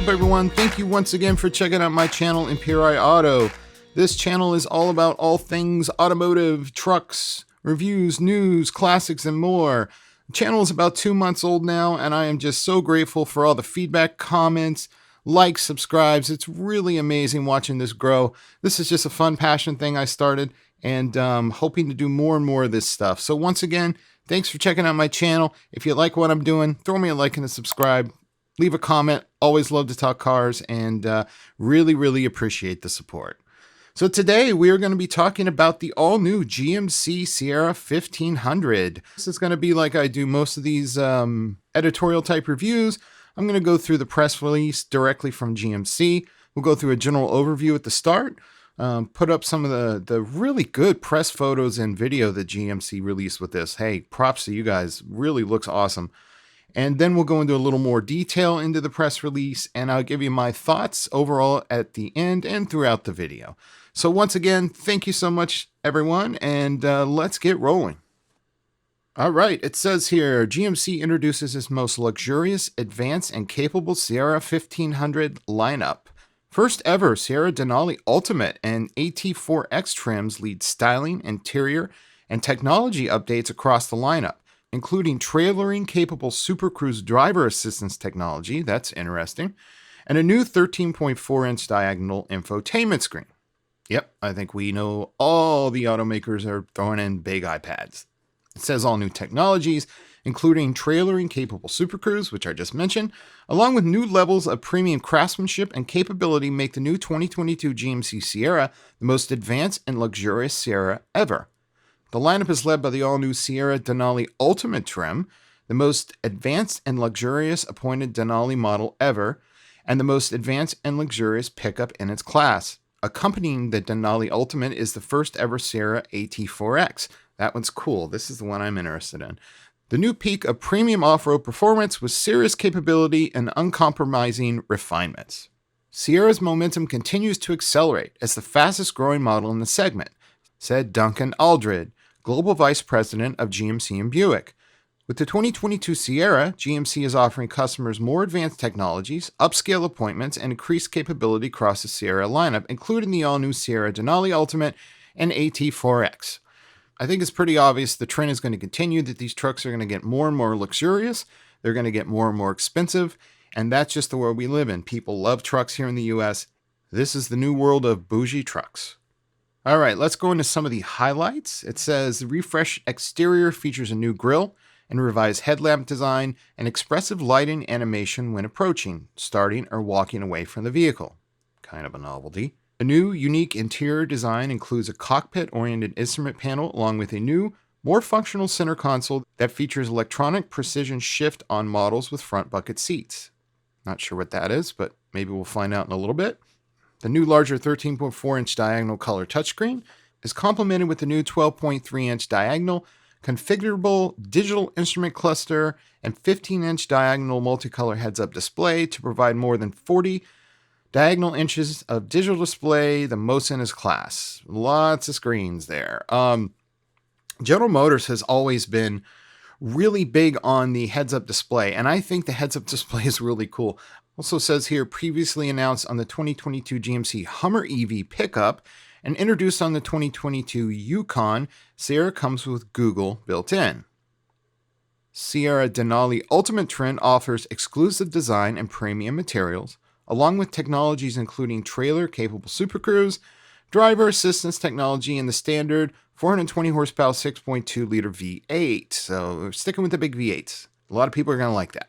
up, everyone? Thank you once again for checking out my channel, Imperii Auto. This channel is all about all things automotive, trucks, reviews, news, classics, and more. The channel is about 2 months old now, and I am just so grateful for all the feedback, comments, likes, subscribes. It's really amazing watching this grow. This is just a fun passion thing I started, and hoping to do more and more of this stuff. So once again, thanks for checking out my channel. If you like what I'm doing, throw me a like and a subscribe. Leave a comment. Always love to talk cars, and really appreciate the support. So today we are going to be talking about the all-new GMC Sierra 1500. This is going to be like I do most of these editorial type reviews. I'm going to go through the press release directly from GMC. We'll go through a general overview at the start. Put up some of the really good press photos and video that GMC released with this. Hey, props to you guys. Really looks awesome. And then we'll go into a little more detail into the press release, and I'll give you my thoughts overall at the end and throughout the video. So once again, thank you so much, everyone, and let's get rolling. All right, it says here, GMC introduces its most luxurious, advanced, and capable Sierra 1500 lineup. First ever Sierra Denali Ultimate and AT4X trims lead styling, interior, and technology updates across the lineup, including trailering-capable Super Cruise driver assistance technology, that's interesting, and a new 13.4-inch diagonal infotainment screen. Yep, I think we know all the automakers are throwing in big iPads. It says all new technologies, including trailering-capable Super Cruise, which I just mentioned, along with new levels of premium craftsmanship and capability, make the new 2022 GMC Sierra the most advanced and luxurious Sierra ever. The lineup is led by the all-new Sierra Denali Ultimate trim, the most advanced and luxurious appointed Denali model ever, and the most advanced and luxurious pickup in its class. Accompanying the Denali Ultimate is the first ever Sierra AT4X. That one's cool. This is the one I'm interested in. The new peak of premium off-road performance with serious capability and uncompromising refinements. Sierra's momentum continues to accelerate as the fastest growing model in the segment, said Duncan Aldred, Global Vice President of GMC and Buick. With the 2022 Sierra, GMC is offering customers more advanced technologies, upscale appointments, and increased capability across the Sierra lineup, including the all-new Sierra Denali Ultimate and AT4X. I think it's pretty obvious the trend is going to continue, that these trucks are going to get more and more luxurious, they're going to get more and more expensive, and that's just the world we live in. People love trucks here in the US. This is the new world of bougie trucks. All right, let's go into some of the highlights. It says the refreshed exterior features a new grille and revised headlamp design and expressive lighting animation when approaching, starting, or walking away from the vehicle. Kind of a novelty. A new, unique interior design includes a cockpit-oriented instrument panel along with a new, more functional center console that features electronic precision shift on models with front bucket seats. Not sure what that is, but maybe we'll find out in a little bit. The new larger 13.4-inch diagonal color touchscreen is complemented with the new 12.3-inch diagonal configurable digital instrument cluster and 15-inch diagonal multicolor heads-up display to provide more than 40 diagonal inches of digital display, the most in its class. Lots of screens there. General Motors has always been really big on the heads-up display, and I think the heads-up display is really cool. Also says here, previously announced on the 2022 GMC Hummer EV pickup and introduced on the 2022 Yukon, Sierra comes with Google built in. Sierra Denali Ultimate trim offers exclusive design and premium materials, along with technologies including trailer-capable Super Cruise, driver assistance technology, and the standard 420 horsepower 6.2-liter V8. So we're sticking with the big V8s. A lot of people are going to like that.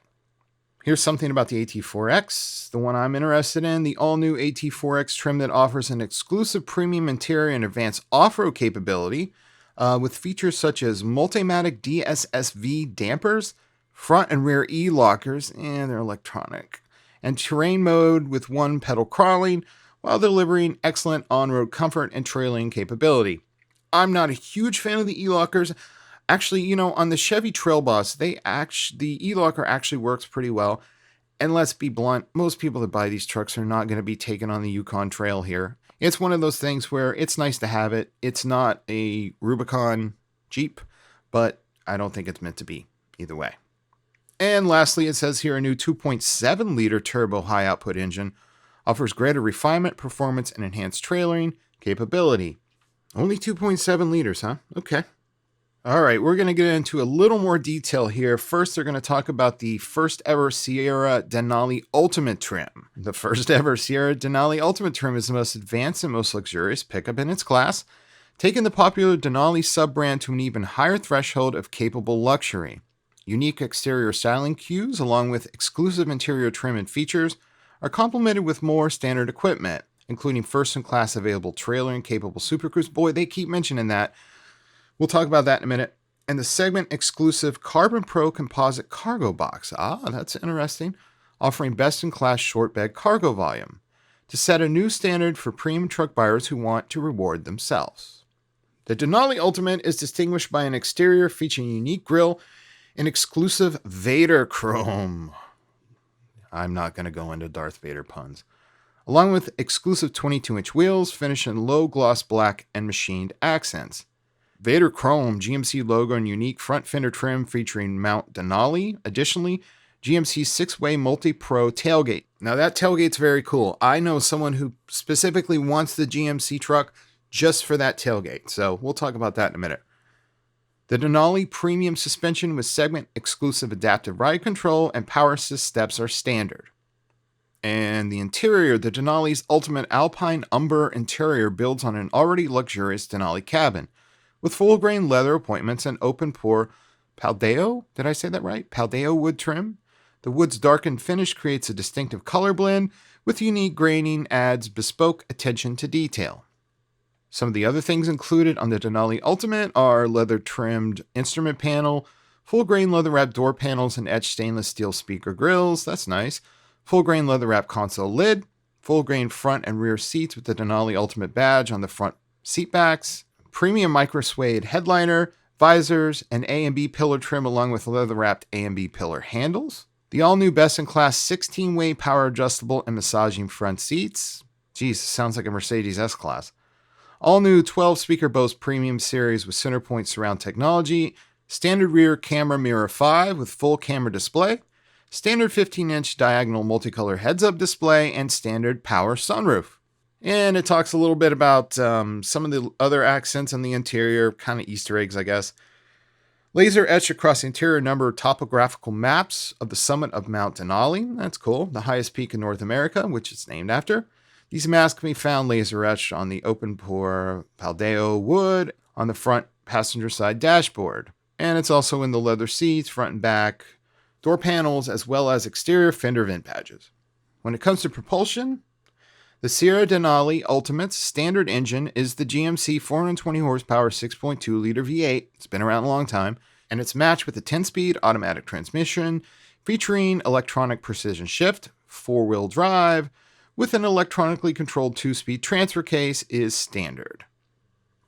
Here's something about the AT4X, the one I'm interested in, the all-new AT4X trim that offers an exclusive premium interior and advanced off-road capability with features such as Multimatic DSSV dampers, front and rear E-lockers, and they're electronic, and terrain mode with one pedal crawling while delivering excellent on-road comfort and trailing capability. I'm not a huge fan of the E-lockers. Actually, you know, on the Chevy Trail Boss, the E-locker actually works pretty well. And let's be blunt, most people that buy these trucks are not going to be taken on the Yukon Trail here. It's one of those things where it's nice to have it. It's not a Rubicon Jeep, but I don't think it's meant to be either way. And lastly, it says here a new 2.7 liter turbo high output engine offers greater refinement, performance, and enhanced trailering capability. Only 2.7 liters, huh? Okay. All right, we're going to get into a little more detail here. First, they're going to talk about the first ever Sierra Denali Ultimate trim. The first ever Sierra Denali Ultimate trim is the most advanced and most luxurious pickup in its class, taking the popular Denali sub-brand to an even higher threshold of capable luxury. Unique exterior styling cues, along with exclusive interior trim and features, are complemented with more standard equipment, including first-in-class available trailering-capable Super Cruise. Boy, they keep mentioning that. We'll talk about that in a minute. And the segment-exclusive Carbon Pro composite cargo box. That's interesting. Offering best-in-class short bed cargo volume to set a new standard for premium truck buyers who want to reward themselves. The Denali Ultimate is distinguished by an exterior featuring a unique grille and exclusive Vader chrome. I'm not going to go into Darth Vader puns. Along with exclusive 22-inch wheels, finished in low gloss black and machined accents. Vader Chrome, GMC logo, and unique front fender trim featuring Mount Denali. Additionally, GMC's 6-way multi-pro tailgate. Now that tailgate's very cool. I know someone who specifically wants the GMC truck just for that tailgate. So we'll talk about that in a minute. The Denali premium suspension with segment-exclusive adaptive ride control and power assist steps are standard. And the interior, the Denali's Ultimate Alpine Umber interior builds on an already luxurious Denali cabin, with full-grain leather appointments and open-pore Paldeo, did I say that right? Paldeo wood trim. The wood's darkened finish creates a distinctive color blend, with unique graining adds bespoke attention to detail. Some of the other things included on the Denali Ultimate are leather-trimmed instrument panel, full-grain leather-wrapped door panels, and etched stainless steel speaker grills. That's nice. Full-grain leather-wrapped console lid, full-grain front and rear seats with the Denali Ultimate badge on the front seat backs, premium micro suede headliner, visors, and A and B pillar trim along with leather-wrapped A and B pillar handles. The all-new best-in-class 16-way power adjustable and massaging front seats. Geez, sounds like a Mercedes S-Class. All-new 12-speaker Bose Premium Series with Centerpoint surround technology, standard rear camera mirror 5 with full camera display, standard 15-inch diagonal multicolor heads-up display, and standard power sunroof. And it talks a little bit about some of the other accents on the interior, kind of Easter eggs, I guess. Laser etched across the interior number of topographical maps of the summit of Mount Denali. That's cool. The highest peak in North America, which it's named after. These maps can be found laser etched on the open pore Paldeo wood on the front passenger side dashboard. And it's also in the leather seats, front and back, door panels, as well as exterior fender vent badges. When it comes to propulsion, the Sierra Denali Ultimate's standard engine is the GMC 420 horsepower 6.2 liter V8. It's been around a long time, and it's matched with a 10-speed automatic transmission featuring electronic precision shift, 4-wheel drive, with an electronically controlled 2-speed transfer case is standard.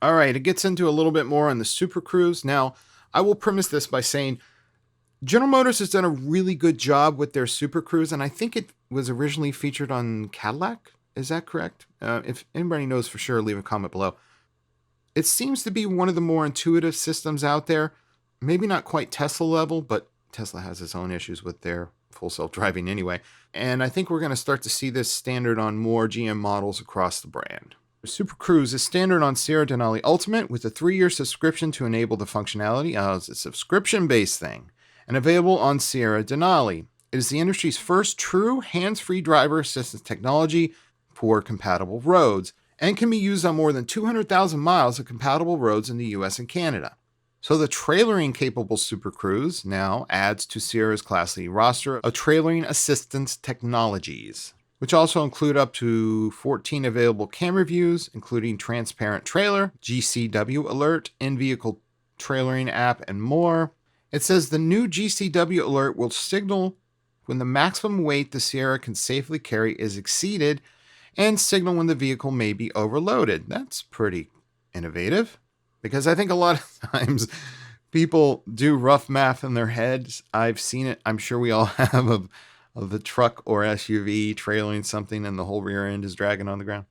All right, it gets into a little bit more on the Super Cruise. Now, I will premise this by saying General Motors has done a really good job with their Super Cruise, and I think it was originally featured on Cadillac. Is that correct? If anybody knows for sure, leave a comment below. It seems to be one of the more intuitive systems out there. Maybe not quite Tesla level, but Tesla has its own issues with their full self-driving anyway. And I think we're going to start to see this standard on more GM models across the brand. Super Cruise is standard on Sierra Denali Ultimate with a 3-year subscription to enable the functionality. It's a subscription-based thing. And available on Sierra Denali. It is the industry's first true hands-free driver assistance technology for compatible roads, and can be used on more than 200,000 miles of compatible roads in the US and Canada. So the trailering capable Super Cruise now adds to Sierra's classy roster of trailering assistance technologies, which also include up to 14 available camera views, including transparent trailer, GCW alert, in-vehicle trailering app, and more. It says the new GCW alert will signal when the maximum weight the Sierra can safely carry is exceeded and signal when the vehicle may be overloaded. That's pretty innovative, because I think a lot of times people do rough math in their heads. I've seen it, I'm sure we all have, of the truck or SUV trailing something and the whole rear end is dragging on the ground.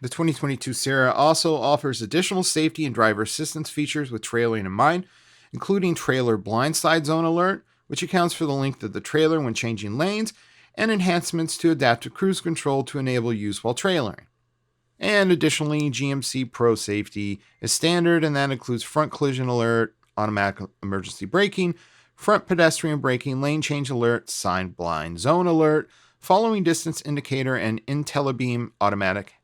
The 2022 Sierra also offers additional safety and driver assistance features with trailing in mind, including trailer blindside zone alert, which accounts for the length of the trailer when changing lanes, and enhancements to adaptive cruise control to enable use while trailering. And additionally, GMC Pro Safety is standard, and that includes front collision alert, automatic emergency braking, front pedestrian braking, lane change alert, sign blind zone alert, following distance indicator, and IntelliBeam automatic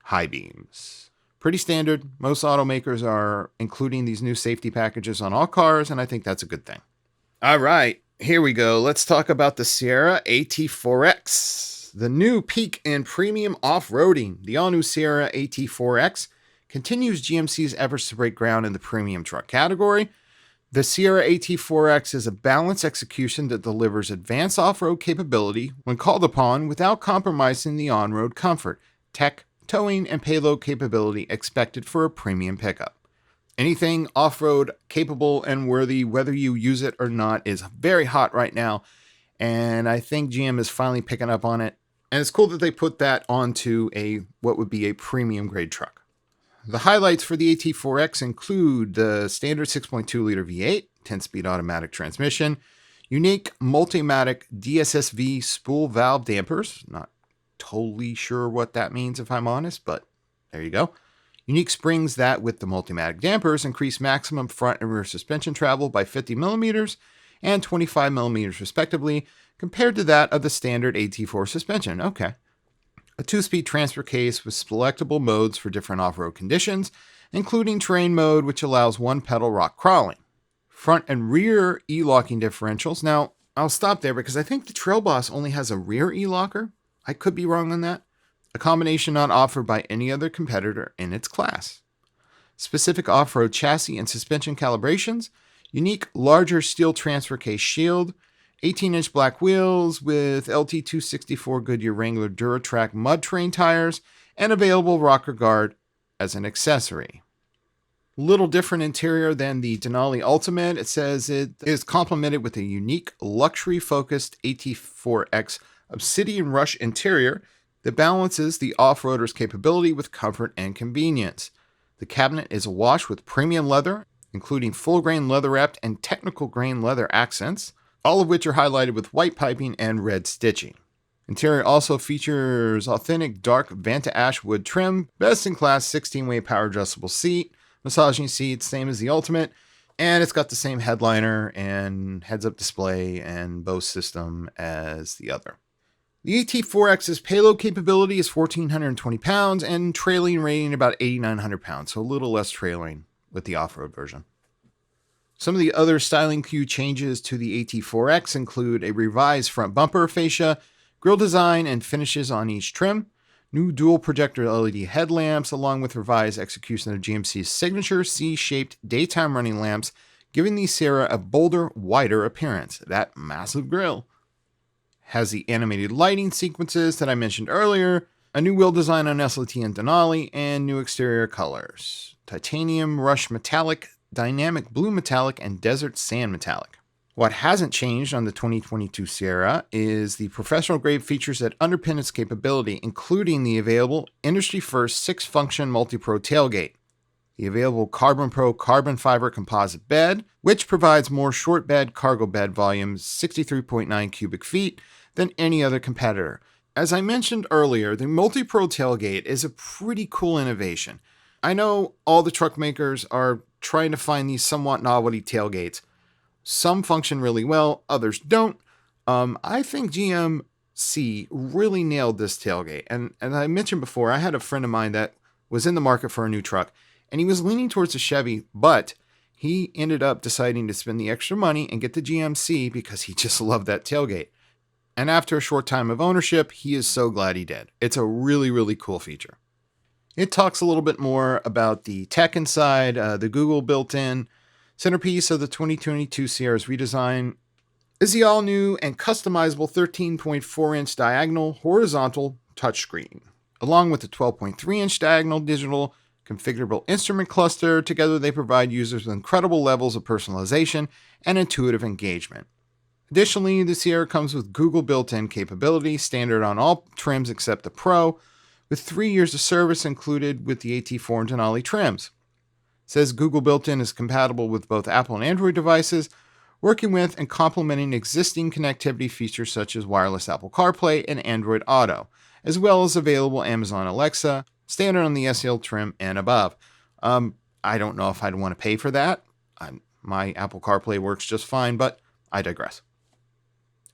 high beams. Pretty standard. Most automakers are including these new safety packages on all cars, and I think that's a good thing. All right, here we go. Let's talk about the Sierra AT4X, the new peak in premium off-roading. The all-new Sierra AT4X continues GMC's efforts to break ground in the premium truck category. The Sierra AT4X is a balanced execution that delivers advanced off-road capability when called upon without compromising the on-road comfort, tech, towing, and payload capability expected for a premium pickup. Anything off-road capable and worthy, whether you use it or not, is very hot right now, and I think GM is finally picking up on it. And it's cool that they put that onto what would be a premium grade truck. The highlights for the AT4X include the standard 6.2-liter V8, 10-speed automatic transmission, unique Multimatic DSSV spool valve dampers. Not totally sure what that means if I'm honest, but there you go. Unique springs that, with the Multimatic dampers, increase maximum front and rear suspension travel by 50 millimeters and 25 millimeters respectively, compared to that of the standard AT4 suspension. Okay. A 2-speed transfer case with selectable modes for different off-road conditions, including terrain mode, which allows one-pedal rock crawling. Front and rear e-locking differentials. Now, I'll stop there because I think the Trail Boss only has a rear e-locker. I could be wrong on that. A combination not offered by any other competitor in its class. Specific off-road chassis and suspension calibrations. Unique larger steel transfer case shield. 18-inch black wheels with LT264 Goodyear Wrangler Duratrack mud terrain tires, and available rocker guard as an accessory. Little different interior than the Denali Ultimate. It says it is complemented with a unique luxury-focused AT4X Obsidian Rush interior that balances the off-roader's capability with comfort and convenience. The cabinet is awash with premium leather, including full-grain leather-wrapped and technical grain leather accents, all of which are highlighted with white piping and red stitching. Interior also features authentic dark Vanta Ash wood trim, best-in-class 16-way power adjustable seat, massaging seats, same as the Ultimate, and it's got the same headliner and heads-up display and Bose system as the other. The AT4X's payload capability is 1,420 pounds and trailing rating about 8,900 pounds, so a little less trailing with the off-road version. Some of the other styling cue changes to the AT4X include a revised front bumper fascia, grille design and finishes on each trim, new dual projector LED headlamps, along with revised execution of GMC's signature C-shaped daytime running lamps, giving the Sierra a bolder, wider appearance. That massive grille has the animated lighting sequences that I mentioned earlier, a new wheel design on SLT and Denali, and new exterior colors: titanium rush metallic, dynamic blue metallic, and desert sand metallic. What hasn't changed on the 2022 Sierra is the professional grade features that underpin its capability, including the available industry-first 6-function multi-pro tailgate, the available Carbon Pro carbon fiber composite bed, which provides more short bed cargo bed volume, 63.9 cubic feet, than any other competitor. As I mentioned earlier, the multi-pro tailgate is a pretty cool innovation. I know all the truck makers are trying to find these somewhat novelty tailgates. Some function really well, others don't. I think GMC really nailed this tailgate. And as I mentioned before, I had a friend of mine that was in the market for a new truck, and he was leaning towards a Chevy, but he ended up deciding to spend the extra money and get the GMC because he just loved that tailgate. And after a short time of ownership, he is so glad he did. It's a really, really cool feature. It talks a little bit more about the tech inside, the Google built-in. Centerpiece of the 2022 Sierra's redesign is the all-new and customizable 13.4-inch diagonal horizontal touchscreen, along with the 12.3-inch diagonal digital configurable instrument cluster. Together, they provide users with incredible levels of personalization and intuitive engagement. Additionally, the Sierra comes with Google built-in capability, standard on all trims except the Pro, with 3 years of service included with the AT4 and Denali trims. It says Google built-in is compatible with both Apple and Android devices, working with and complementing existing connectivity features such as wireless Apple CarPlay and Android Auto, as well as available Amazon Alexa, standard on the SEL trim and above. I don't know if I'd want to pay for that. My Apple CarPlay works just fine, but I digress.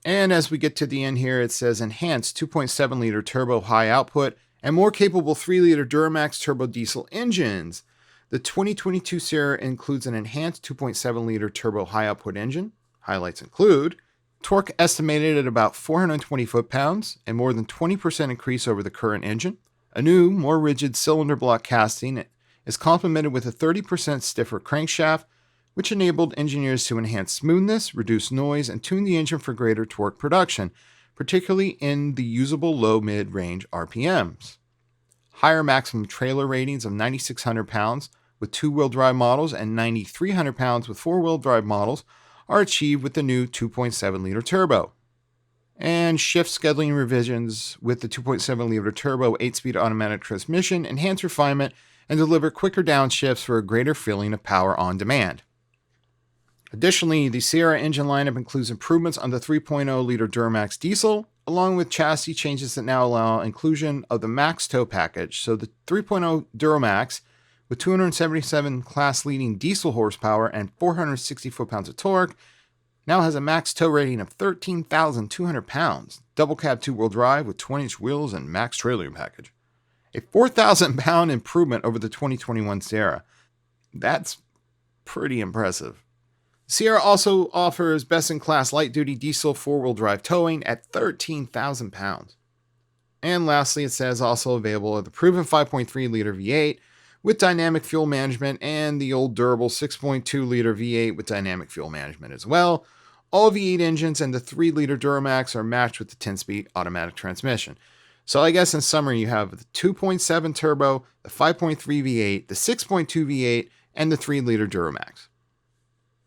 And as we get to the end here, it says enhanced 2.7 liter turbo high output and more capable 3 liter Duramax turbo diesel engines. The 2022 Sierra includes an enhanced 2.7 liter turbo high output engine. Highlights include torque estimated at about 420 foot-pounds and more than 20% increase over the current engine. A new, more rigid cylinder block casting is complemented with a 30% stiffer crankshaft, which enabled engineers to enhance smoothness, reduce noise, and tune the engine for greater torque production, particularly in the usable low-mid range RPMs. Higher maximum trailer ratings of 9,600 pounds with two-wheel drive models and 9,300 pounds with four-wheel drive models are achieved with the new 2.7 liter turbo. And shift scheduling revisions with the 2.7 liter turbo 8-speed automatic transmission enhance refinement and deliver quicker downshifts for a greater feeling of power on demand. Additionally, the Sierra engine lineup includes improvements on the 3.0 liter Duramax diesel, along with chassis changes that now allow inclusion of the Max Tow package. So the 3.0 Duramax, with 277 class-leading diesel horsepower and 460 foot-pounds of torque, now has a max tow rating of 13,200 pounds, double cab two-wheel drive with 20-inch wheels and max trailering package. A 4,000-pound improvement over the 2021 Sierra. That's pretty impressive. Sierra also offers best-in-class light-duty diesel four-wheel drive towing at 13,000 pounds. And lastly, it says also available are the proven 5.3 liter V8 with dynamic fuel management and the old durable 6.2 liter V8 with dynamic fuel management as well. All V8 engines and the 3 liter Duramax are matched with the 10-speed automatic transmission. So I guess in summary, you have the 2.7 turbo, the 5.3 V8, the 6.2 V8, and the 3 liter Duramax.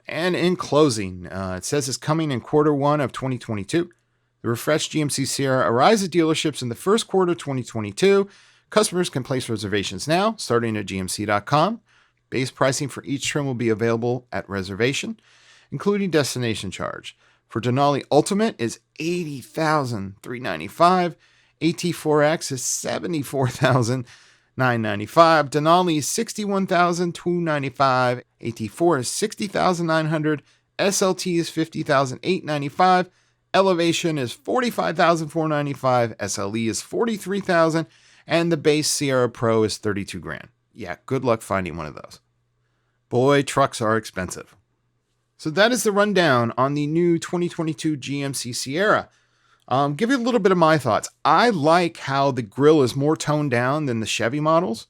And in closing, it says it's coming in Q1 of 2022. The refreshed GMC Sierra arrives at dealerships in the first quarter of 2022. Customers can place reservations now, starting at gmc.com. Base pricing for each trim will be available at reservation, including destination charge. For Denali Ultimate is $80,395. AT4X is $74,995. Denali is $61,295. AT4 is $60,900. SLT is $50,895. Elevation is $45,495. SLE is $43,000. And the base Sierra Pro is $32,000. Yeah, good luck finding one of those. Boy, trucks are expensive. So that is the rundown on the new 2022 GMC Sierra. Give you a little bit of my thoughts. I like how the grille is more toned down than the Chevy models.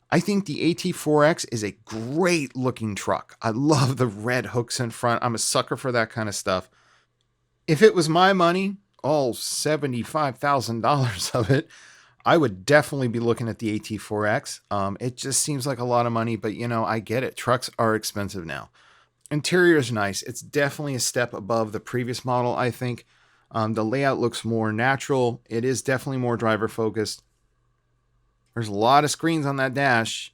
I think the AT4X is a great looking truck. I love the red hooks in front. I'm a sucker for that kind of stuff. If it was my money, all $75,000 of it, I would definitely be looking at the AT4X. It just seems like a lot of money, but I get it. Trucks are expensive now. Interior is nice. It's definitely a step above the previous model, I think. The layout looks more natural. It is definitely more driver focused. There's a lot of screens on that dash.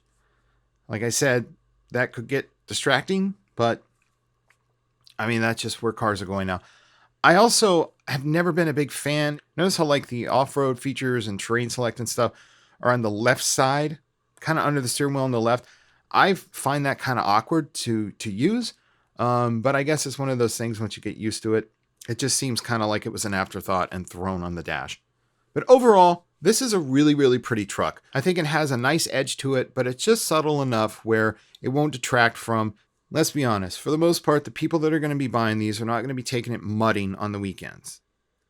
Like I said, that could get distracting, but that's just where cars are going now. I also have never been a big fan. Notice how the off-road features and terrain select and stuff are on the left side, kind of under the steering wheel on the left. I find that kind of awkward to use, but I guess it's one of those things once you get used to it. It just seems kind of like it was an afterthought and thrown on the dash. But overall, this is a really, really pretty truck. I think it has a nice edge to it, but it's just subtle enough where it won't detract from, let's be honest, for the most part, the people that are going to be buying these are not going to be taking it mudding on the weekends.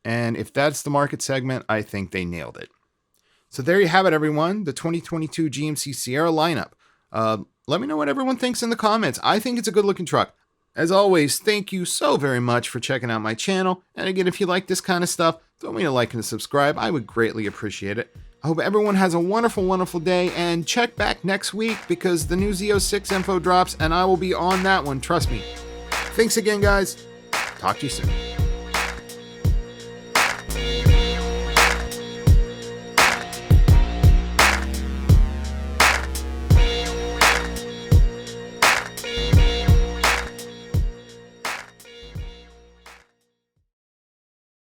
And if that's the market segment, I think they nailed it. So there you have it, everyone. The 2022 GMC Sierra lineup. Let me know what everyone thinks in the comments. I think it's a good looking truck. As always, thank you so very much for checking out my channel. And again, if you like this kind of stuff, throw me a like and a subscribe. I would greatly appreciate it. I hope everyone has a wonderful, wonderful day, and check back next week because the new Z06 info drops and I will be on that one. Trust me. Thanks again, guys. Talk to you soon.